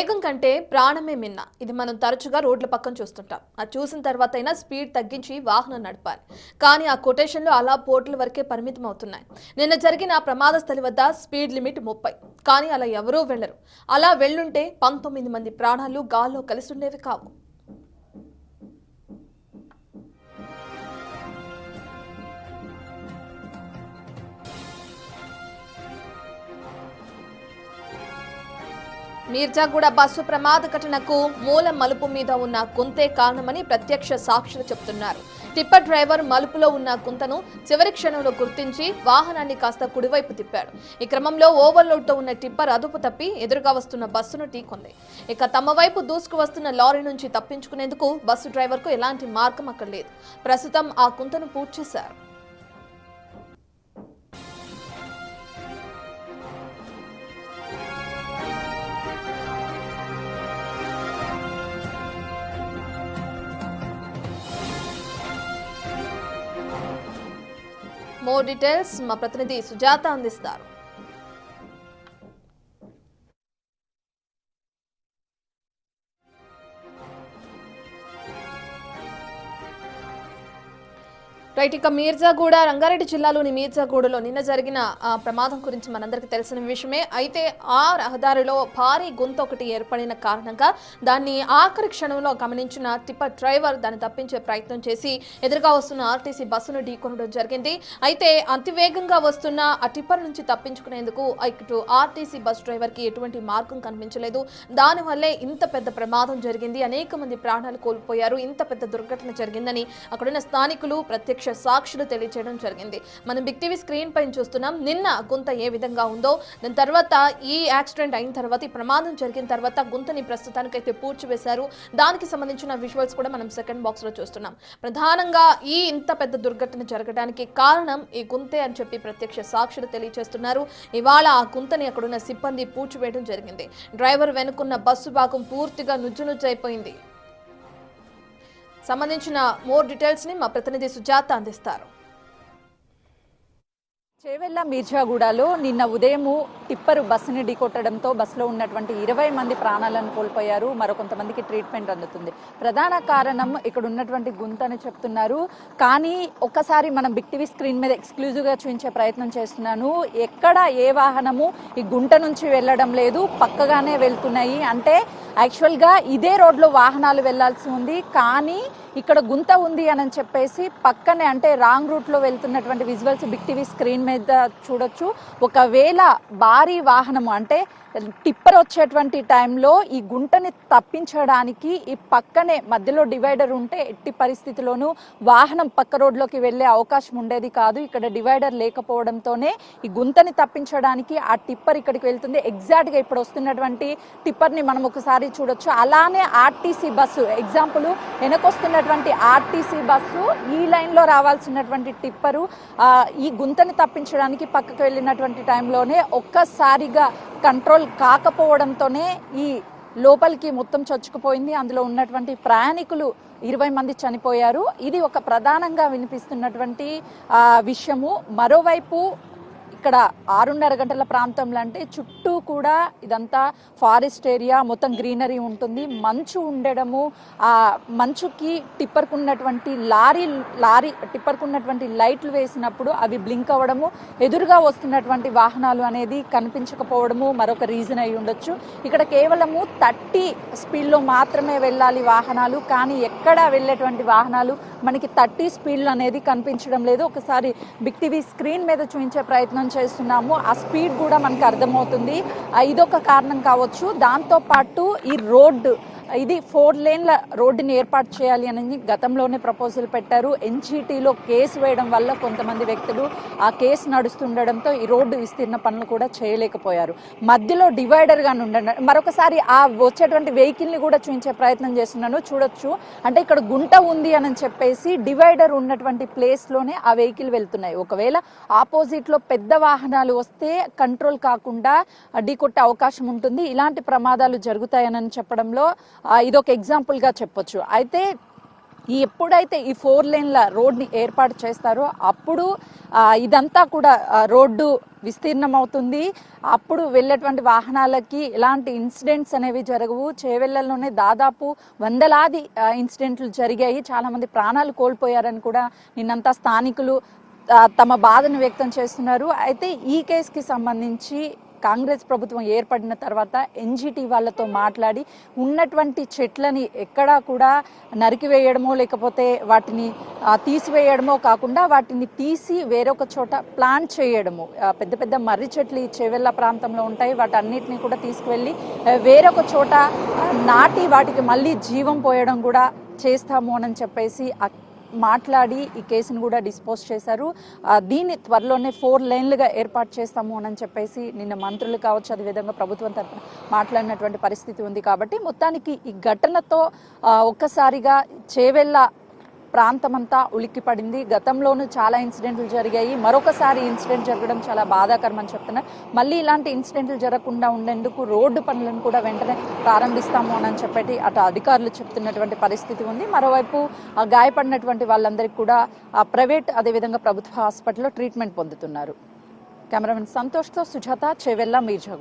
వేగం కంటే ప్రాణమే మిన్న. ఇది మనం తరచుగా రోడ్ల పక్కన చూస్తుంటాం. అది చూసిన తర్వాత అయినా స్పీడ్ తగ్గించి వాహనం నడపాలి. కానీ ఆ కొటేషన్లు అలా పోర్టుల వరకే పరిమితం అవుతున్నాయి. నిన్న జరిగిన ప్రమాద స్థలి వద్ద స్పీడ్ లిమిట్ 30. కానీ అలా ఎవరూ వెళ్లరు. అలా వెళ్ళుంటే 19 మంది ప్రాణాలు గాల్లో కలిసి ఉండేవి కావు. మీర్జాగూడ బస్సు ప్రమాద ఘటనకు మూల మలుపు మీద ఉన్న గుంతే కారణమని ప్రత్యక్ష సాక్షులు చెబుతున్నారు. టిప్పర్ డ్రైవర్ మలుపులో ఉన్న గుంతను చివరి క్షణంలో గుర్తించి వాహనాన్ని కాస్త కుడివైపు తిప్పాడు. ఈ క్రమంలో ఓవర్లోడ్తో ఉన్న టిప్పర్ అదుపు తప్పి ఎదురుగా వస్తున్న బస్సును ఢీకొంది. ఇక తమ వైపు దూసుకు వస్తున్న లారీ నుంచి తప్పించుకునేందుకు బస్సు డ్రైవర్కు ఎలాంటి మార్గం అక్కడ లేదు. ప్రస్తుతం ఆ గుంతను పూడ్చేశారు. మోర్ డీటెయిల్స్ మా ప్రతినిధి సుజాత అందిస్తారు. రైట్, ఇక మీర్జాగూడ రంగారెడ్డి జిల్లాలోని మీర్జాగూడలో నిన్న జరిగిన ప్రమాదం గురించి మనందరికీ తెలిసిన విషయమే. అయితే ఆ రహదారిలో భారీ గుంత ఒకటి ఏర్పడిన కారణంగా దాన్ని ఆఖరి క్షణంలో గమనించిన టిప్పర్ డ్రైవర్ దాన్ని తప్పించే ప్రయత్నం చేసి ఎదురుగా వస్తున్న ఆర్టీసీ బస్సును ఢీకొనడం జరిగింది. అయితే అతివేగంగా వస్తున్న ఆ టిప్పర్ నుంచి తప్పించుకునేందుకు ఇటు ఆర్టీసీ బస్ డ్రైవర్కి ఎటువంటి మార్గం కనిపించలేదు. దానివల్లే ఇంత పెద్ద ప్రమాదం జరిగింది. అనేక మంది ప్రాణాలు కోల్పోయారు. ఇంత పెద్ద దుర్ఘటన జరిగిందని అక్కడున్న స్థానికులు ప్రత్యక్ష సాక్షులు తెలియజేయడం జరిగింది. మనం బిగ్ టీవీ స్క్రీన్ పైన చూస్తున్నాం. నిన్న గుంత ఏ విధంగా ఉందో, దాని తర్వాత ఈ యాక్సిడెంట్ అయిన తర్వాత, ఈ ప్రమాదం జరిగిన తర్వాత గుంతని ప్రస్తుతానికైతే పూడ్చివేశారు. దానికి సంబంధించిన విజువల్స్ కూడా మనం సెకండ్ బాక్స్ లో చూస్తున్నాం. ప్రధానంగా ఈ ఇంత పెద్ద దుర్ఘటన జరగడానికి కారణం ఈ గుంతే అని చెప్పి ప్రత్యక్ష సాక్షులు తెలియజేస్తున్నారు. ఇవాళ ఆ గుంతని అక్కడున్న సిబ్బంది పూడ్చివేయడం జరిగింది. డ్రైవర్ వెనుకున్న బస్సు భాగం పూర్తిగా నుజ్జునుజ్జైపోయింది. సంబంధించిన మోర్ డీటెయిల్స్ ని మా ప్రతినిధి సుజాత అందిస్తారు. చేవెళ్ల మీర్జాగూడలో నిన్న ఉదయము టిప్పరు బస్సుని ఢీకొట్టడంతో బస్సులో ఉన్నటువంటి 20 మంది ప్రాణాలను కోల్పోయారు. మరికొంతమందికి ట్రీట్మెంట్ అందుతుంది. ప్రధాన కారణం ఇక్కడ ఉన్నటువంటి గుంత అని చెప్తున్నారు. కానీ ఒక్కసారి మనం బిగ్ టీవీ స్క్రీన్ మీద ఎక్స్క్లూజివ్గా చూపించే ప్రయత్నం చేస్తున్నాను. ఎక్కడ ఏ వాహనము ఈ గుంట నుంచి వెళ్ళడం లేదు, పక్కగానే వెళ్తున్నాయి. అంటే యాక్చువల్గా ఇదే రోడ్లో వాహనాలు వెళ్లాల్సి ఉంది, కానీ ఇక్కడ గుంత ఉంది అని చెప్పేసి పక్కనే, అంటే రాంగ్ రూట్లో వెళ్తున్నటువంటి విజువల్స్ బిగ్ టీవీ స్క్రీన్ మీద చూడొచ్చు. ఒకవేళ భారీ వాహనము అంటే టిప్పర్ వచ్చేటువంటి టైంలో ఈ గుంటని తప్పించడానికి ఈ పక్కనే మధ్యలో డివైడర్ ఉంటే ఎట్టి పరిస్థితిలోనూ వాహనం పక్క రోడ్లోకి వెళ్లే అవకాశం ఉండేది కాదు. ఇక్కడ డివైడర్ లేకపోవడంతోనే ఈ గుంతని తప్పించడానికి ఆ టిప్పర్ ఇక్కడికి వెళ్తుంది. ఎగ్జాక్ట్గా ఇప్పుడు వస్తున్నటువంటి టిప్పర్ని మనం ఒకసారి చూడొచ్చు. అలానే ఆర్టీసీ బస్సు ఎగ్జాంపుల్, వెనకొస్తున్నటువంటి ఆర్టీసీ బస్సు ఈ లైన్లో రావాల్సినటువంటి టిప్పరు ఈ గుంతని తప్పించడానికి పక్కకు వెళ్ళినటువంటి టైంలోనే ఒక్కసారిగా కంట్రోల్ కాకపోవడంతోనే ఈ లోపలికి మొత్తం చొచ్చుకుపోయింది. అందులో ఉన్నటువంటి ప్రయాణికులు 20 మంది చనిపోయారు. ఇది ఒక ప్రధానంగా వినిపిస్తున్నటువంటి విషయము. మరోవైపు ఇక్కడ 6:30 గంటల ప్రాంతంలో అంటే చుట్టూ కూడా ఇదంతా ఫారెస్ట్ ఏరియా, మొత్తం గ్రీనరీ ఉంటుంది. మంచు ఉండడము, ఆ మంచుకి టిప్పర్కు ఉన్నటువంటి టిప్పర్కు ఉన్నటువంటి లైట్లు వేసినప్పుడు అవి బ్లింక్ అవ్వడము, ఎదురుగా వస్తున్నటువంటి వాహనాలు అనేది కనిపించకపోవడము మరొక రీజన్ అయి ఉండొచ్చు. ఇక్కడ కేవలము 30 స్పీడ్లో మాత్రమే వెళ్ళాలి వాహనాలు, కానీ ఎక్కడ వెళ్ళేటువంటి వాహనాలు మనకి 30 స్పీడ్లు అనేది కనిపించడం లేదు. ఒకసారి బిగ్ టీవీ స్క్రీన్ మీద చూపించే ప్రయత్నం చేస్తున్నాము. ఆ స్పీడ్ కూడా మనకు అర్థమవుతుంది. ఇదొక కారణం కావచ్చు. దాంతోపాటు ఈ రోడ్డు, ఇది 4 లేన్ల రోడ్డుని ఏర్పాటు చేయాలి అని గతంలోనే ప్రపోజల్ పెట్టారు. ఎన్జీటీలో కేసు వేయడం వల్ల కొంతమంది వ్యక్తులు ఆ కేసు నడుస్తుండడంతో ఈ రోడ్డు విస్తీర్ణ పనులు కూడా చేయలేకపోయారు. మధ్యలో డివైడర్గా ఉండండి. మరొకసారి ఆ వచ్చేటువంటి వెహికల్ని కూడా చూపించే ప్రయత్నం చేస్తున్నాను. చూడొచ్చు, అంటే ఇక్కడ గుంట ఉంది అని చెప్పేసి డివైడర్ ఉన్నటువంటి ప్లేస్లోనే ఆ వెహికల్ వెళ్తున్నాయి. ఒకవేళ ఆపోజిట్లో పెద్ద వాహనాలు వస్తే కంట్రోల్ కాకుండా ఢీకొట్టే అవకాశం ఉంటుంది. ఇలాంటి ప్రమాదాలు జరుగుతాయని చెప్పడంలో ఇదొక ఎగ్జాంపుల్గా చెప్పొచ్చు. అయితే ఎప్పుడైతే ఈ 4 లేన్ల రోడ్ని ఏర్పాటు చేస్తారో అప్పుడు ఇదంతా కూడా రోడ్డు విస్తీర్ణం అవుతుంది. అప్పుడు వెళ్ళేటువంటి వాహనాలకి ఎలాంటి ఇన్సిడెంట్స్ అనేవి జరగవు. చేవెళ్లలోనే దాదాపు వందలాది ఇన్సిడెంట్లు జరిగాయి. చాలామంది ప్రాణాలు కోల్పోయారని కూడా నిన్నంతా స్థానికులు తమ బాధను వ్యక్తం చేస్తున్నారు. అయితే ఈ కేసుకి సంబంధించి కాంగ్రెస్ ప్రభుత్వం ఏర్పడిన తర్వాత ఎన్జిటి వాళ్ళతో మాట్లాడి ఉన్నటువంటి చెట్లని ఎక్కడా కూడా నరికివేయడమో లేకపోతే వాటిని తీసివేయడమో కాకుండా వాటిని తీసి వేరొక చోట ప్లాంట్ చేయడము. పెద్ద పెద్ద మర్రి చెట్లు ఈ చేవెళ్ళ ప్రాంతంలో ఉంటాయి. వాటన్నిటిని కూడా తీసుకువెళ్ళి వేరొక చోట నాటి వాటికి మళ్ళీ జీవం పోయడం కూడా చేస్తాము అని చెప్పేసి మాట్లాడి ఈ కేసును కూడా డిస్పోజ్ చేశారు. దీన్ని త్వరలోనే 4 లేన్లుగా ఏర్పాటు చేస్తాము అని చెప్పేసి నిన్న మంత్రులు కావచ్చు, అదేవిధంగా ప్రభుత్వం తరఫున మాట్లాడినటువంటి పరిస్థితి ఉంది. కాబట్టి మొత్తానికి ఈ ఘటనతో ఒక్కసారిగా చేవెళ్ళ ప్రాంతమంతా ఉలిక్కి పడింది. గతంలోనూ చాలా ఇన్సిడెంట్లు జరిగాయి. మరొకసారి ఇన్సిడెంట్ జరగడం చాలా బాధాకరం అని చెప్తున్నారు. మళ్ళీ ఇలాంటి ఇన్సిడెంట్లు జరగకుండా ఉండేందుకు రోడ్డు పనులను కూడా వెంటనే ప్రారంభిస్తాము అని చెప్పి అటు అధికారులు చెప్తున్నటువంటి పరిస్థితి ఉంది. మరోవైపు గాయపడినటువంటి వాళ్ళందరికీ కూడా ప్రైవేట్ అదేవిధంగా ప్రభుత్వ హాస్పిటల్లో ట్రీట్మెంట్ పొందుతున్నారు. కెమెరామెన్ సంతోష్తో సుజాత, చేవెళ్ళ, మీర్జాగూడ.